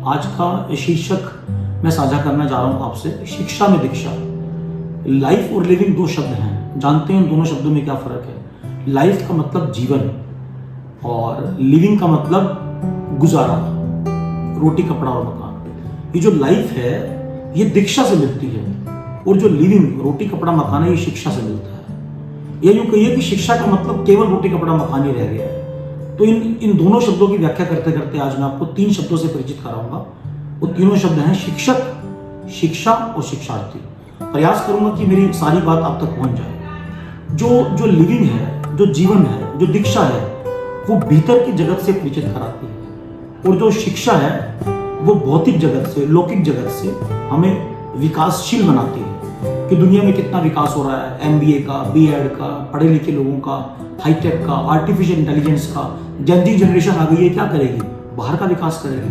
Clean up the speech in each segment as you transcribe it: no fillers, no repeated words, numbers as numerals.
आज का शीर्षक मैं साझा करना जा रहा हूँ आपसे, शिक्षा में दीक्षा। लाइफ और लिविंग दो शब्द हैं, जानते हैं इन दोनों शब्दों में क्या फ़र्क है। लाइफ का मतलब जीवन और लिविंग का मतलब गुजारा, रोटी कपड़ा और मकान। ये जो लाइफ है ये दीक्षा से मिलती है और जो लिविंग रोटी कपड़ा मकान है ये शिक्षा से मिलता है। ये यूँ कहिए कि शिक्षा का मतलब केवल रोटी कपड़ा मकान ही रह गया है। तो इन दोनों शब्दों की व्याख्या करते करते आज मैं आपको 3 शब्दों से परिचित कराऊंगा। वो तीनों शब्द हैं शिक्षक, शिक्षा और शिक्षार्थी। प्रयास करूंगा कि मेरी सारी बात आप तक पहुंच जाए। जो लिविंग है, जो जीवन है, जो दीक्षा है, वो भीतर की जगत से परिचित कराती है और जो शिक्षा है वो भौतिक जगत से, लौकिक जगत से हमें विकासशील बनाती है कि दुनिया में कितना विकास हो रहा है, MBA का, B.Ed का, पढ़े लिखे लोगों का, हाईटेक का, आर्टिफिशियल इंटेलिजेंस का। जल्दी जनरेशन आ गई है, क्या करेगी? बाहर का विकास करेगी।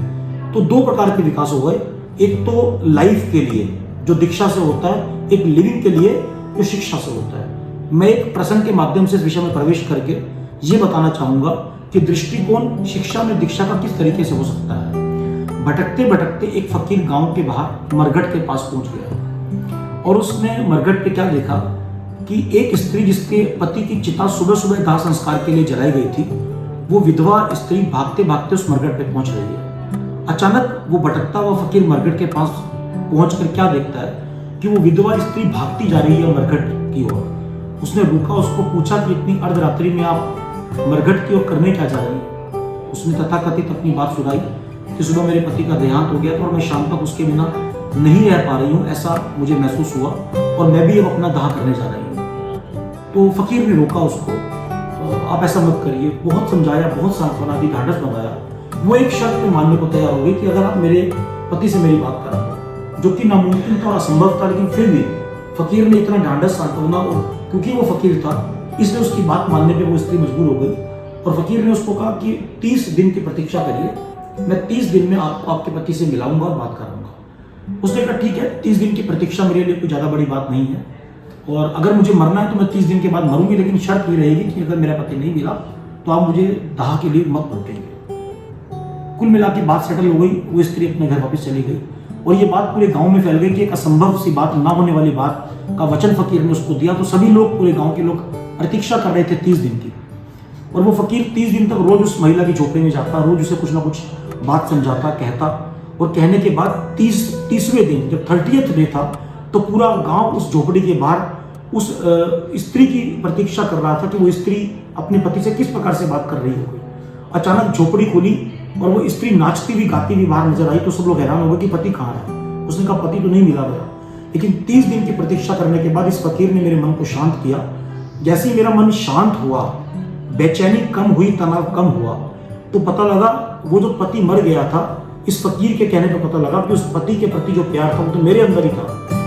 तो 2 प्रकार के विकास हो गए, एक तो लाइफ के लिए जो दीक्षा से होता है, एक लिविंग के लिए जो शिक्षा से होता है। मैं एक प्रश्न के माध्यम से इस विषय में प्रवेश करके ये बताना चाहूंगा कि दृष्टिकोण शिक्षा में दीक्षा का किस तरीके से हो सकता है। भटकते भटकते एक फकीर गांव के बाहर मरघट के पास पहुंच गया और उसने मरघट पे क्या देखा कि एक स्त्री जिसके पति की चिता सुबह सुबह दाह संस्कार के लिए जलाई गई थी, वो विधवा स्त्री भागते भागते उस मरघट पे पहुंच रही है। अचानक वो भटकता हुआ फकीर मरघट के पास पहुंचकर क्या देखता है कि वो विधवा स्त्री भागती जा रही है मरघट की ओर। उसने रुका, उसको पूछा कि इतनी अर्धरात्रि में आप मरघट की ओर करने क्या जा रही है। उसने तथाकथित अपनी बात सुनाई कि सुबह मेरे पति का देहांत हो गया था और मैं शाम तक उसके बिना नहीं रह पा रही हूँ, ऐसा मुझे महसूस हुआ और मैं भी अब अपना दाह करने जा रही हूँ। तो फकीर ने रोका उसको, आप ऐसा मत करिए, बहुत समझाया, बहुत सांत्वना दी, ढांढस बंधाया। वो एक शर्त पे मानने को तैयार हो गई कि अगर आप मेरे पति से मेरी बात करा, जो कि नामुमकिन था और असंभव था, लेकिन फिर भी फकीर ने इतना ढांढस सांत्वना, और क्योंकि वो फकीर था इसलिए उसकी बात मानने पे वो स्त्री मजबूर हो गई। और फकीर ने उसको कहा कि 30 दिन की प्रतीक्षा करिए, मैं 30 दिन में आपको आपके पति से मिलाऊंगा और बात कराऊंगा। उसने कहा ठीक है, 30 दिन की प्रतीक्षा मेरे लिए कोई ज़्यादा बड़ी बात नहीं है और अगर मुझे मरना है तो मैं 30 दिन के बाद मरूंगी, लेकिन शर्त ये रहेगी कि अगर मेरा पति नहीं मिला तो आप मुझे दाह के लिए मत रोकेंगे। कुल मिला के बात सेटल हो गई, वो स्त्री अपने घर वापस चली गई और ये बात पूरे गांव में फैल गई कि एक असंभव सी बात, ना होने वाली बात का वचन फकीर ने उसको दिया। तो सभी लोग, पूरे गाँव के लोग प्रतीक्षा कर रहे थे 30 दिन की। और वो फकीर 30 दिन तक रोज उस महिला की झोपड़ी में जाता, रोज उसे कुछ ना कुछ बात समझाता, कहता, और कहने के बाद 30वें दिन जब 30th डे था तो पूरा गांव उस झोपड़ी के बाहर उस स्त्री की प्रतीक्षा कर रहा था कि वो स्त्री अपने पति से किस प्रकार से बात कर रही होगी। अचानक झोपड़ी खुली और वो स्त्री नाचती हुई गाती हुई बाहर नजर आई। तो सब लोग हैरान हो गए कि पति कहाँ है। उसने कहा पति तो नहीं मिला मेरा। लेकिन 30 दिन की प्रतीक्षा करने के बाद इस फकीर ने मेरे मन को शांत किया। जैसे ही मेरा मन शांत हुआ, बेचैनी कम हुई, तनाव कम हुआ, तो पता लगा वो जो पति मर गया था, इस फकीर के कहने पर पता लगा कि उस पति के प्रति जो प्यार था वो तो मेरे अंदर ही था।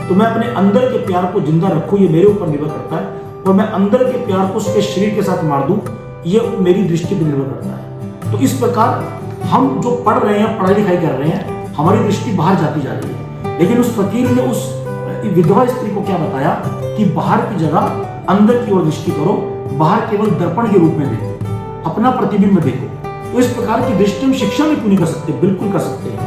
तो मैं अपने अंदर के प्यार को जिंदा रखूं, ये मेरे ऊपर निर्भर करता है, और मैं अंदर के प्यार को उसके शरीर के साथ मार दूं, ये मेरी दृष्टि पर निर्भर करता है। तो इस प्रकार हम जो पढ़ रहे हैं, पढ़ाई लिखाई कर रहे हैं, हमारी दृष्टि बाहर जाती जा रही है। लेकिन उस फकीर ने उस विधवा स्त्री को क्या बताया कि बाहर की जगह अंदर की ओर दृष्टि करो, बाहर केवल दर्पण के रूप में देखो, अपना प्रतिबिंब देखो। तो इस प्रकार की दृष्टि हम शिक्षा में क्यों नहीं कर सकते? बिल्कुल कर सकते हैं।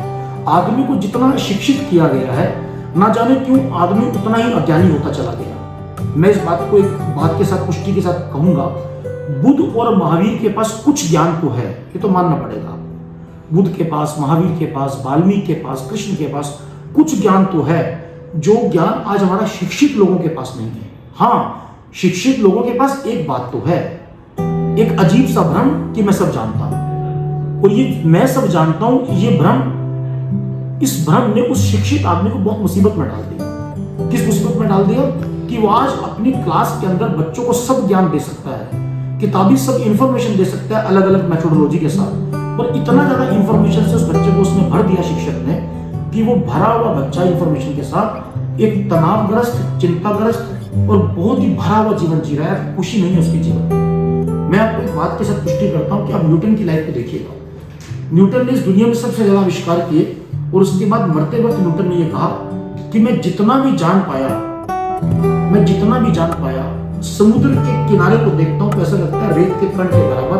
आदमी को जितना शिक्षित किया गया है, ना जाने क्यों आदमी उतना ही अज्ञानी होता चला गया। मैं इस बात को एक बात के साथ, पुष्टि के साथ कहूंगा, बुद्ध और महावीर के पास कुछ ज्ञान तो है, ये तो मानना पड़ेगा आपको। बुद्ध के पास, महावीर के पास, वाल्मीकि के पास, कृष्ण के पास कुछ ज्ञान तो है, जो ज्ञान आज हमारा शिक्षित लोगों के पास नहीं है। हाँ, शिक्षित लोगों के पास एक बात तो है, एक अजीब सा भ्रम कि मैं सब जानता हूं। और ये मैं सब जानता हूं, ये भ्रम, इस भ्रम ने उस शिक्षित आदमी को बहुत मुसीबत में डाल दिया। किस मुसीबत में डाल दिया? कि वो आज अपनी क्लास के अंदर बच्चों को सब ज्ञान दे सकता है, किताबी सब इंफॉर्मेशन दे सकता है अलग अलग मेथोडोलॉजी के साथ। और इतना ज्यादा इंफॉर्मेशन से उस बच्चे को उसने भर दिया शिक्षक ने कि वो भरा हुआ बच्चा इंफॉर्मेशन के साथ एक तनावग्रस्त, चिंताग्रस्त और बहुत ही भरा हुआ जीवन जी रहा है। खुशी नहीं है उसके जीवन में। मैं आपको एक बात के साथ पुष्टि करता हूं कि आप न्यूटन की लाइफ को देखिएगा। न्यूटन ने इस दुनिया में सबसे ज्यादा आविष्कार किए और उसके बाद मरते वक्त न्यूटन ने यह कहा कि मैं जितना भी जान पाया, समुद्र के किनारे को देखता हूं तो ऐसा लगता है रेत के कण के बराबर।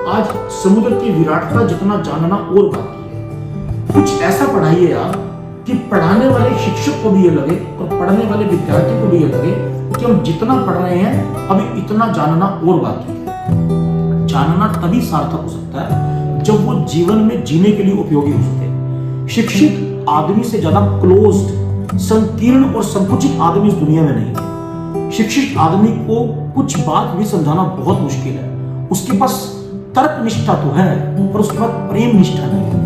आज समुद्र की विराटता जितना जानना और बाकी है। कुछ ऐसा पढ़ाइए आप कि पढ़ाने वाले शिक्षक को भी ये लगे और पढ़ने वाले विद्यार्थी को भी ये लगे कि हम जितना पढ़ रहे हैं अभी इतना जानना और बाकी है। जानना तभी सार्थक हो सकता है जब वो जीवन में जीने के लिए उपयोगी हो सके। शिक्षित आदमी से ज्यादा क्लोज्ड, संकीर्ण और संकुचित आदमी इस दुनिया में नहीं है। शिक्षित आदमी को कुछ बात भी समझाना बहुत मुश्किल है। उसके पास तर्क निष्ठा तो है पर उसके पास प्रेम निष्ठा नहीं है।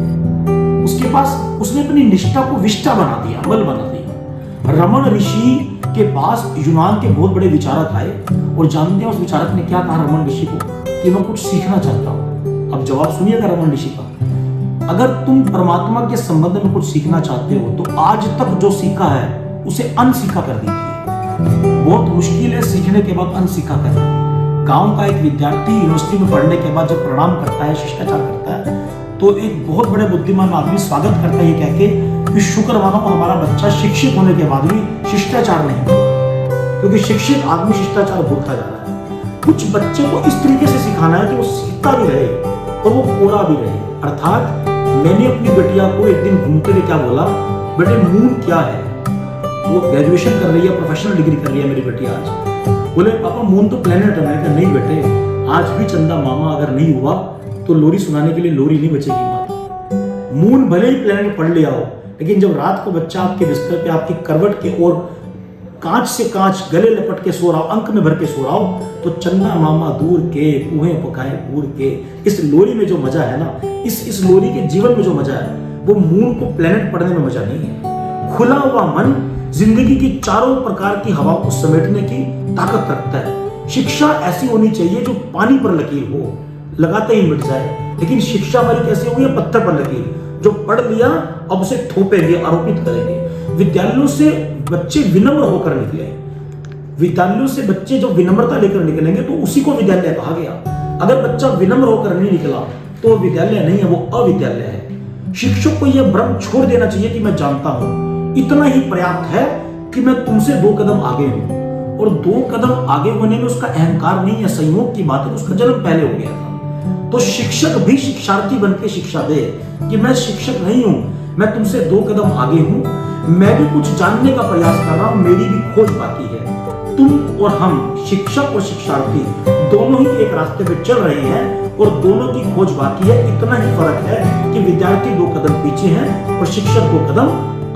उसके पास उसने अपनी निष्ठा को विष्ठा बना दिया, अमल बना दिया। रमन ऋषि के पास यूनान के बहुत बड़े विचारक आए और जानते हैं उस विचारक ने क्या कहा रमन ऋषि को कि मैं कुछ सीखना चाहता हूं। अब जवाब सुनिएगा रमन ऋषि का, अगर तुम परमात्मा के संबंध में कुछ सीखना चाहते हो तो आज तक जो सीखा है उसे अनसीखा कर दीजिए। बहुत मुश्किल है सीखने के बाद अनसीखा करना। गांव का एक विद्यार्थी यूनिवर्सिटी में पढ़ने के बाद जब प्रणाम करता है, शिष्टाचार करता है, तो एक बहुत बड़े बुद्धिमान आदमी स्वागत करता है ये कह के कि शुक्र मानो हमारा बच्चा शिक्षित होने के बाद भी शिष्टाचार नहीं करता, क्योंकि शिक्षित आदमी शिष्टाचार भूलता जा रहा है। कुछ बच्चे को इस तरीके से सिखाना है कि वो सीखता भी रहे और वो कोरा भी रहे। अर्थात मैंने अपनी बेटिया को एक दिन घूमते हुए क्या बोला, बेटे मून क्या है? वो ग्रेजुएशन कर रही है, प्रोफेशनल डिग्री कर रही है मेरी बेटी आज। बोले पापा मून तो प्लेनेट है। मैंने कहा नहीं बेटे, आज भी चंदा मामा अगर नहीं हुआ तो लोरी सुनाने के लिए लोरी नहीं बचेगी माँ। मून भले ही प्लेनेट पढ़ लिया हो, लेकिन जब रात को बच्चा आपके बिस्तर पे आपकी करवट के और कांच से कांच गले लपट के सो रहा हो, अंक में भर के सो रहा हो, तो चंदा मामा दूर के कुएं पकाए पूर के इस लोरी में जो मजा है ना, इस लोरी के जीवन में जो मजा है वो मून को प्लेनेट पढ़ने में मजा नहीं है। खुला हुआ मन जिंदगी की चारों प्रकार की हवा को समेटने की ताकत रखता है। शिक्षा ऐसी होनी चाहिए जो पानी पर लकीर हो, लगाते ही मिट जाए। लेकिन शिक्षा हमारी कैसी हुई है? पत्थर पर लकीर, जो पढ़ लिया अब उसे थोपेंगे, आरोपित करेंगे। विद्यालयों से बच्चे विनम्र होकर निकले। विद्यालयों से बच्चे जो विनम्रता लेकर निकलेंगे तो उसी को विद्यालय कहा गया। अगर बच्चा विनम्र होकर नहीं निकला तो विद्यालय नहीं है, वो अविद्यालय है। शिक्षक को यह भ्रम छोड़ देना चाहिए कि मैं जानता हूं, इतना ही पर्याप्त है कि मैं तुमसे 2 कदम आगे हूं। और 2 कदम आगे होने में उसका अहंकार नहीं है, संयोग की बात है, उसका जन्म पहले हो गया था। तो शिक्षक भी शिक्षार्थी बनकर शिक्षा दे कि मैं शिक्षक नहीं हूं, मैं तुमसे 2 कदम आगे हूं, मैं भी कुछ जानने का प्रयास कर रहा हूं, मेरी भी खोज बाकी है। तुम और हम, शिक्षक और शिक्षार्थी, दोनों ही एक रास्ते पे चल रहे हैं और दोनों की खोज बाकी है। इतना ही फर्क है कि विद्यार्थी 2 कदम पीछे है और शिक्षक 2 कदम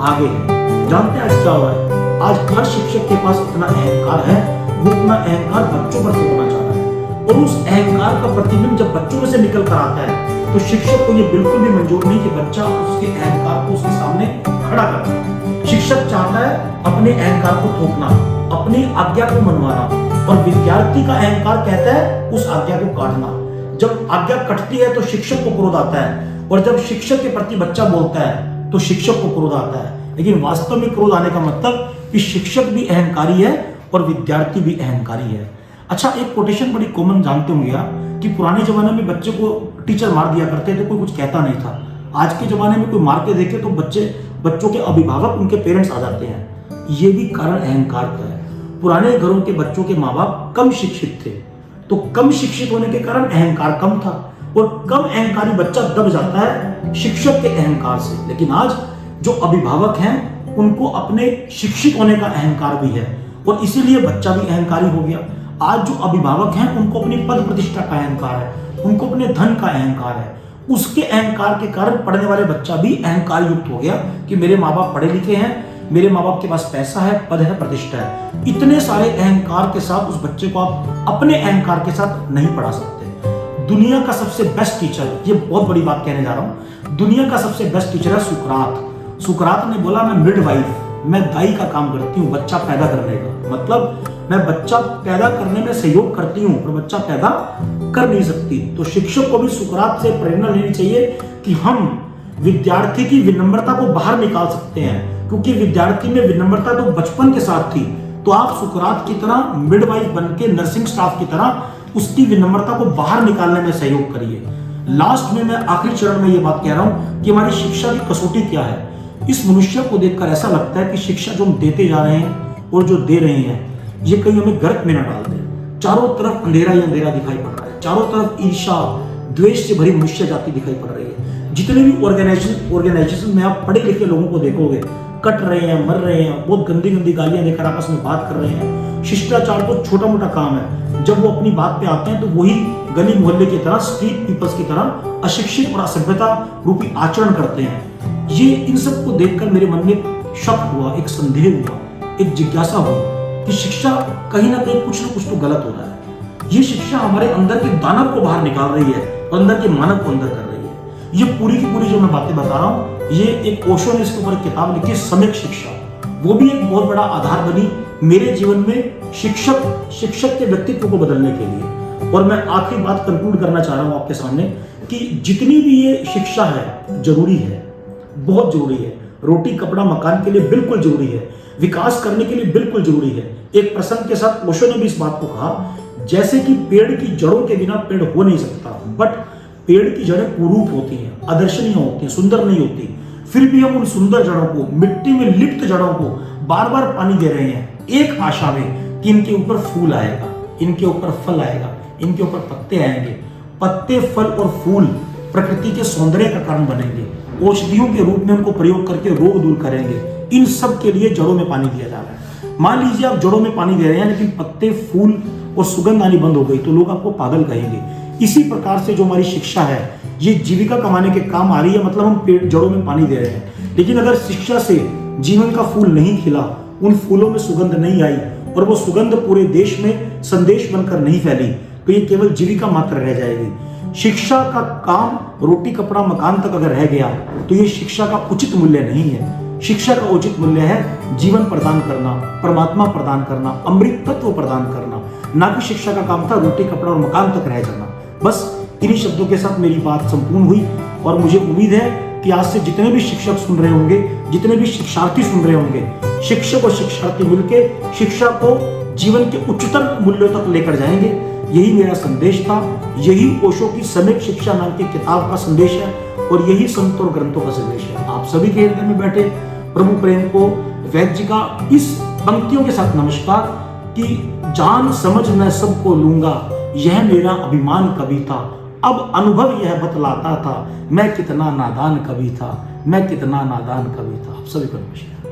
आगे है। जानते हैं आज क्या हो रहा है? आज हर शिक्षक के पास इतना अहंकार है, वो अपना अहंकार बच्चों पर थोपना चाहता है और उस अहंकार का प्रतिबिंब जब बच्चों में से निकल कर आता है तो शिक्षक को ये बिल्कुल भी मंजूर नहीं कि बच्चा उसके अहंकार को उसके सामने खड़ा करता है। शिक्षक चाहता है अपने अहंकार को थोपना, अपनी आज्ञा को मनवाना, और विद्यार्थी का अहंकार कहता है उस आज्ञा को काटना। जब आज्ञा कटती है तो शिक्षक को क्रोध आता है, और जब शिक्षक के प्रति बच्चा बोलता है तो शिक्षक को क्रोध आता है। लेकिन वास्तव में क्रोध आने का मतलब कि शिक्षक भी अहंकारी है और विद्यार्थी भी अहंकारी है। अच्छा, एक कोटेशन बड़ी कॉमन जानते होंगे आप कि पुराने जमाने में बच्चे को टीचर मार दिया करते थे, कोई कुछ कहता नहीं था। आज के जमाने में कोई मार के देखे तो बच्चों के अभिभावक, उनके पेरेंट्स आ जाते हैं। ये भी कारण अहंकार का है। पुराने घरों के बच्चों के माँ बाप कम शिक्षित थे, तो कम शिक्षित होने के कारण अहंकार कम था, और कम अहंकारी बच्चा दब जाता है शिक्षक के अहंकार से। लेकिन आज जो अभिभावक हैं उनको अपने शिक्षित होने का अहंकार भी है, और इसीलिए बच्चा भी अहंकारी हो गया। आज जो अभिभावक हैं उनको अपनी पद प्रतिष्ठा का अहंकार है, उनको अपने धन का अहंकार है। उसके अहंकार के कारण पढ़ने वाले बच्चा भी अहंकार युक्त हो गया कि मेरे माँ बाप पढ़े लिखे हैं, मेरे माँ बाप के पास पैसा है, पद है, प्रतिष्ठा है। इतने सारे अहंकार के साथ उस बच्चे को आप अपने अहंकार के साथ नहीं पढ़ा सकते। दुनिया का सबसे बेस्ट टीचर, ये बहुत बड़ी बात कहने जा रहा हूँ, दुनिया का सबसे बेस्ट टीचर है सुकरात। सुकरात ने बोला मैं मिडवाइफ, मैं दाई का काम करती हूँ बच्चा पैदा करने का। मतलब मैं बच्चा पैदा करने में सहयोग करती हूँ पर बच्चा पैदा कर नहीं सकती। तो शिक्षक को भी सुकरात से प्रेरणा लेनी चाहिए कि हम विद्यार्थी की विनम्रता को बाहर निकाल सकते हैं, क्योंकि विद्यार्थी में विनम्रता तो बचपन के साथ थी। तो आप सुकरात की तरह मिडवाइफ बन के, नर्सिंग स्टाफ की तरह उसकी विनम्रता को बाहर निकालने में सहयोग करिए। लास्ट में मैं आखिरी चरण में ये बात कह रहा हूँ कि हमारी शिक्षा की कसौटी क्या है। इस मनुष्य को देखकर ऐसा लगता है कि शिक्षा जो हम देते जा रहे हैं और जो दे रहे हैं ये कहीं हमें गर्त में न डाल दे। चारों तरफ अंधेरा ही अंधेरा दिखाई पड़ रहा है, चारों तरफ ईर्ष्या द्वेष से भरी मनुष्य जाति दिखाई पड़ रही है। जितने भी ऑर्गेनाइजेशन में आप पढ़े लिखे लोगों को देखोगे, कट रहे हैं, मर रहे हैं, बहुत गंदी गंदी गालियां देकर आपस में बात कर रहे हैं। शिष्टाचार तो छोटा मोटा काम है, जब वो अपनी बात पे आते हैं तो वही गली मोहल्ले की तरह, स्ट्रीट पीपल्स की तरह अशिक्षित और असभ्यता रूपी आचरण करते हैं। ये इन सब को देखकर मेरे मन में एक शक हुआ, एक संदेह हुआ, एक जिज्ञासा हुई कि शिक्षा कहीं ना कहीं कुछ ना कुछ तो गलत हो रहा है। ये शिक्षा हमारे अंदर के दानव को बाहर निकाल रही है, अंदर के मानव को अंदर कर रही है। ये पूरी की पूरी जो मैं बातें बता रहा हूँ, ये एक ओशो ने इसके ऊपर किताब लिखी, सम्यक शिक्षा, वो भी एक बहुत बड़ा आधार बनी मेरे जीवन में शिक्षक के व्यक्तित्व को बदलने के लिए। और मैं आखिरी बात कंक्लूड करना चाह रहा हूँ आपके सामने कि जितनी भी ये शिक्षा है, जरूरी है, बहुत जरूरी है। रोटी कपड़ा मकान के लिए बिल्कुल जरूरी है, विकास करने के लिए बिल्कुल जरूरी है। एक प्रसंग के साथ ओशो ने भी इस बात को कहा, जैसे कि पेड़ की जड़ों के बिना पेड़ हो नहीं सकता, बट पेड़ की जड़ें कुरूप होती हैं, आदर्शनीय होती हैं, सुंदर नहीं होती। फिर भी हम उन सुंदर जड़ों को, मिट्टी में लिप्त जड़ों को बार बार पानी दे रहे हैं, एक आशा में कि इनके ऊपर फूल आएगा, इनके ऊपर फल आएगा, इनके ऊपर पत्ते आएंगे। पत्ते, फल और फूल प्रकृति के सौंदर्य का कारण बनेंगे, औषधियों के रूप में उनको प्रयोग करके रोग दूर करेंगे। इन सब के लिए जड़ों में पानी दिया जा रहा है। मान लीजिए आप जड़ों में पानी दे रहे हैं, लेकिन पत्ते, फूल और सुगंध आनी बंद हो गई तो लोग आपको पागल कहेंगे। इसी प्रकार से जो हमारी शिक्षा है, ये जीविका कमाने के काम आ रही है, मतलब हम पेड़ जड़ों में पानी दे रहे हैं। लेकिन अगर शिक्षा से जीवन का फूल नहीं खिला, उन फूलों में सुगंध नहीं आई और वो सुगंध पूरे देश में संदेश बनकर नहीं फैली, तो ये केवल जीविका मात्र रह जाएगी। शिक्षा का काम रोटी कपड़ा मकान तक अगर रह गया तो ये शिक्षा का उचित मूल्य नहीं है। शिक्षा का उचित मूल्य है जीवन प्रदान करना, परमात्मा प्रदान करना, अमृत तत्व प्रदान करना, ना कि शिक्षा का काम था रोटी कपड़ा और मकान तक रह जाना। बस इन्हीं शब्दों के साथ मेरी बात संपूर्ण हुई और मुझे उम्मीद है कि आज से जितने भी शिक्षक सुन रहे होंगे, जितने भी शिक्षार्थी सुन रहे होंगे, शिक्षक और शिक्षार्थी मिलकर शिक्षा को जीवन के उच्चतर मूल्यों तक लेकर जाएंगे। यही मेरा संदेश था, यही ओशो की सम्यक शिक्षा नाम की किताब का संदेश है और यही संत और ग्रंथों का संदेश है। आप सभी के हृदय में बैठे प्रभु प्रेम को वैद्य जी का इस पंक्तियों के साथ नमस्कार कि जान समझ मैं सबको लूंगा, यह मेरा अभिमान कभी था, अब अनुभव यह बतलाता था, मैं कितना नादान कभी था, मैं कितना नादान कभी था। आप सभी को नमस्कार।